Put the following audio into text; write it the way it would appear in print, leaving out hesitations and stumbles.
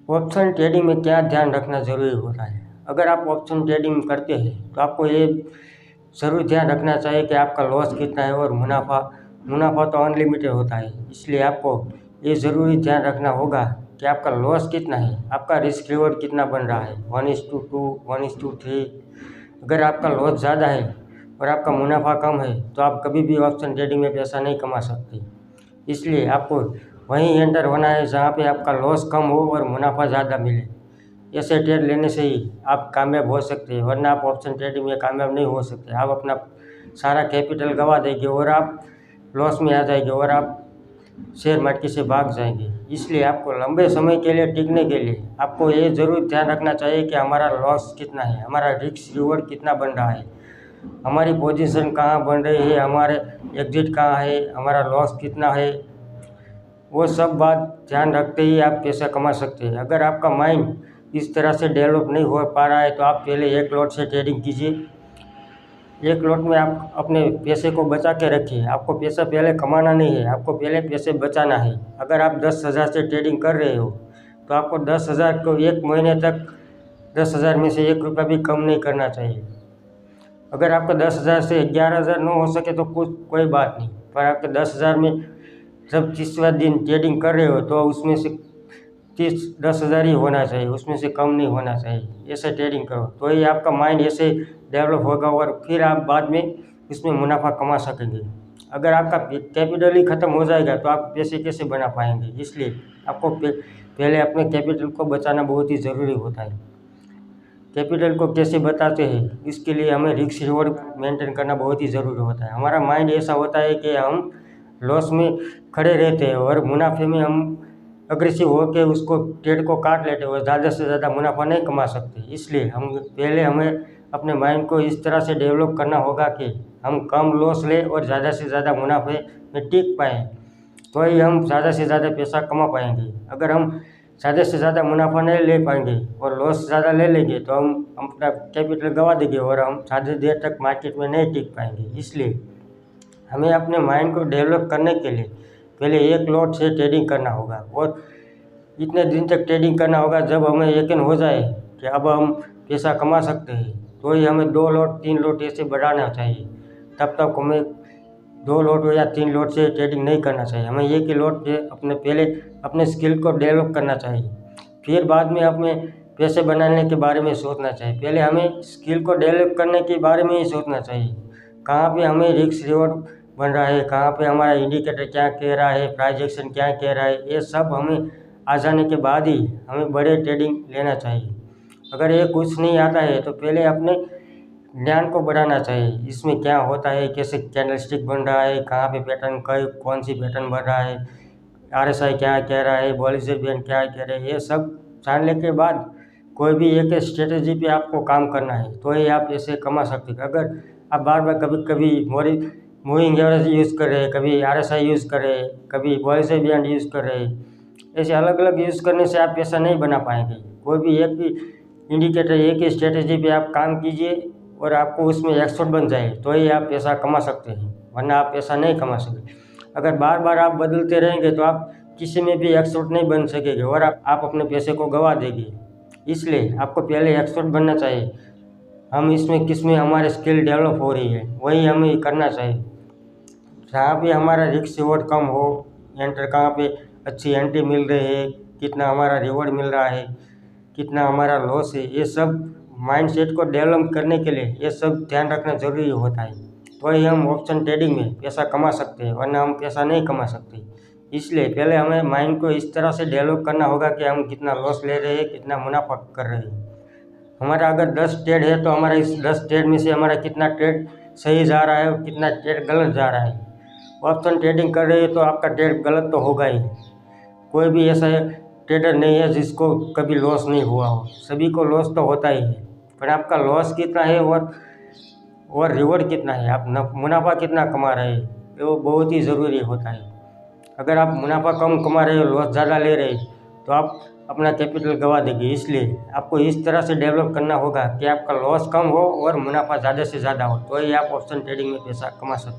Option trading में क्या ध्यान रखना ज़रूरी होता है? अगर आप ऑप्शन ट्रेडिंग करते हैं तो आपको ये ज़रूर ध्यान रखना चाहिए कि आपका लॉस कितना है और मुनाफा तो अनलिमिटेड होता है। इसलिए आपको ये ज़रूरी ध्यान रखना होगा कि आपका लॉस कितना है, आपका रिस्क रिवॉर्ड कितना बन रहा है, 1:2, 1:3। अगर आपका लॉस ज़्यादा है और आपका मुनाफा कम है तो आप कभी भी ऑप्शन ट्रेडिंग में पैसा नहीं कमा सकते। इसलिए आपको वहीं एंटर होना है जहाँ पे आपका लॉस कम हो और मुनाफा ज़्यादा मिले। ऐसे ट्रेड लेने से ही आप कामयाब हो सकते हैं, वरना आप ऑप्शन ट्रेडिंग में कामयाब नहीं हो सकते। आप अपना सारा कैपिटल गंवा देंगे और आप लॉस में आ जाएंगे और आप शेयर मार्केट से भाग जाएंगे। इसलिए आपको लंबे समय के लिए टिकने के लिए आपको ये ज़रूर ध्यान रखना चाहिए कि हमारा लॉस कितना है, हमारा रिस्क रिवॉर्ड कितना बन रहा है, हमारी पोजीशन कहाँ बन रही है, हमारे एग्जिट कहाँ है, हमारा लॉस कितना है। वो सब बात ध्यान रखते ही आप पैसा कमा सकते हैं। अगर आपका माइंड इस तरह से डेवलप नहीं हो पा रहा है तो आप पहले एक लॉट से ट्रेडिंग कीजिए। एक लॉट में आप अपने पैसे को बचा के रखिए। आपको पैसा पहले कमाना नहीं है, आपको पहले पैसे बचाना है। अगर आप 10,000 से ट्रेडिंग कर रहे हो तो आपको 10,000 को एक महीने तक 10,000 में से 1 रुपया भी कम नहीं करना चाहिए। अगर आपका 10,000 से 11,000 न हो सके तो कोई बात नहीं, पर आपके 10,000 में जब 30वां दिन ट्रेडिंग कर रहे हो तो उसमें से 10,000 ही होना चाहिए, उसमें से कम नहीं होना चाहिए। ऐसे ट्रेडिंग करो तो ही आपका माइंड ऐसे डेवलप होगा और फिर आप बाद में इसमें मुनाफा कमा सकेंगे। अगर आपका कैपिटल ही ख़त्म हो जाएगा तो आप पैसे कैसे बना पाएंगे? इसलिए आपको पहले अपने कैपिटल को बचाना बहुत ही ज़रूरी होता है। कैपिटल को कैसे बचाते हैं, इसके लिए हमें रिस्क रिवॉर्ड मेंटेन करना बहुत ही ज़रूरी होता है। हमारा माइंड ऐसा होता है कि हम लॉस में खड़े रहते हैं और मुनाफे में हम अग्रेसिव होकर उसको ट्रेड को काट लेते हैं और ज़्यादा से ज़्यादा मुनाफा नहीं कमा सकते। इसलिए हमें अपने माइंड को इस तरह से डेवलप करना होगा कि हम कम लॉस लें और ज़्यादा से ज़्यादा मुनाफे में टिक पाएँ, तो ही हम ज़्यादा से ज़्यादा पैसा कमा पाएंगे। अगर हम ज़्यादा से ज़्यादा मुनाफा नहीं ले पाएंगे और लॉस ज़्यादा ले लेंगे तो हम अपना कैपिटल गंवा देंगे और हम ज़्यादा देर तक मार्केट में नहीं टिक पाएंगे। इसलिए हमें अपने माइंड को डेवलप करने के लिए पहले एक लॉट से ट्रेडिंग करना होगा और इतने दिन तक ट्रेडिंग करना होगा जब हमें यकीन हो जाए कि अब हम पैसा कमा सकते हैं, तो ही हमें 2 लॉट 3 लॉट ऐसे बढ़ाना चाहिए। तब तक हमें 2 लॉट या 3 लॉट से ट्रेडिंग नहीं करना चाहिए। हमें एक ही लॉट पे पहले अपने स्किल को डेवलप करना चाहिए, फिर बाद में अपने पैसे बनाने के बारे में सोचना चाहिए। पहले हमें स्किल को डेवलप करने के बारे में ही सोचना चाहिए। कहाँ पे हमें रिस्क रिवॉर्ड बन रहा है, कहाँ पे हमारा इंडिकेटर क्या कह रहा है, प्राइस एक्शन क्या कह रहा है, ये सब हमें आ जाने के बाद ही हमें बड़े ट्रेडिंग लेना चाहिए। अगर ये कुछ नहीं आता है तो पहले अपने ज्ञान को बढ़ाना चाहिए। इसमें क्या होता है, कैसे कैंडलस्टिक बन रहा है, कहाँ पे पैटर्न कौन सी पैटर्न बन रहा है, RSI क्या कह रहा है, बॉलिंजर बैंड क्या कह रहे हैं, ये सब जानने के बाद कोई भी एक स्ट्रेटेजी पे आपको काम करना है तो ही आप ऐसे कमा सकते हैं। अगर आप बार बार कभी मूविंग एवरेज यूज़ कर रहे हैं, कभी RSI यूज़ कर रहे हैं, कभी बॉलिंजर बैंड यूज़ कर रहे हैं, ऐसे अलग अलग यूज़ करने से आप पैसा नहीं बना पाएंगे। कोई भी एक ही इंडिकेटर, एक ही स्ट्रेटेजी पे आप काम कीजिए और आपको उसमें एक्सपर्ट बन जाए तो ही आप पैसा कमा सकते हैं, वरना आप पैसा नहीं कमा सकते। अगर बार बार आप बदलते रहेंगे तो आप किसी में भी एक्सपर्ट नहीं बन सकेंगे और आप अपने पैसे को गंवा देंगे। इसलिए आपको पहले एक्सपर्ट बनना चाहिए। हम इसमें किस में हमारे स्किल डेवलप हो रही है वही हमें करना चाहिए। जहाँ पे हमारा रिस्क रिवॉर्ड कम हो, एंटर कहाँ पे अच्छी एंट्री मिल रही है, कितना हमारा रिवॉर्ड मिल रहा है, कितना हमारा लॉस है, ये सब माइंडसेट को डेवलप करने के लिए ये सब ध्यान रखना ज़रूरी होता है। तो ही हम ऑप्शन ट्रेडिंग में पैसा कमा सकते हैं, वरना हम पैसा नहीं कमा सकते। इसलिए पहले हमें माइंड को इस तरह से डेवलप करना होगा कि हम कितना लॉस ले रहे हैं, कितना मुनाफा कर रहे हैं। हमारा अगर 10 ट्रेड है तो हमारा इस 10 ट्रेड में से हमारा कितना ट्रेड सही जा रहा है और कितना ट्रेड गलत जा रहा है। ऑप्शन ट्रेडिंग कर रहे हैं तो आपका ट्रेड गलत तो होगा ही। कोई भी ऐसा ट्रेडर नहीं है जिसको कभी लॉस नहीं हुआ हो, सभी को लॉस तो होता ही है। पर आपका लॉस कितना है और रिवॉर्ड कितना है, आप मुनाफा कितना कमा रहे हैं, वो बहुत ही ज़रूरी होता है। अगर आप मुनाफा कम कमा रहे हो, लॉस ज़्यादा ले रहे तो आप अपना कैपिटल गंवा देंगे। इसलिए आपको इस तरह से डेवलप करना होगा कि आपका लॉस कम हो और मुनाफा ज़्यादा से ज़्यादा हो, तो ही आप ऑप्शन ट्रेडिंग में पैसा कमा सकते हैं।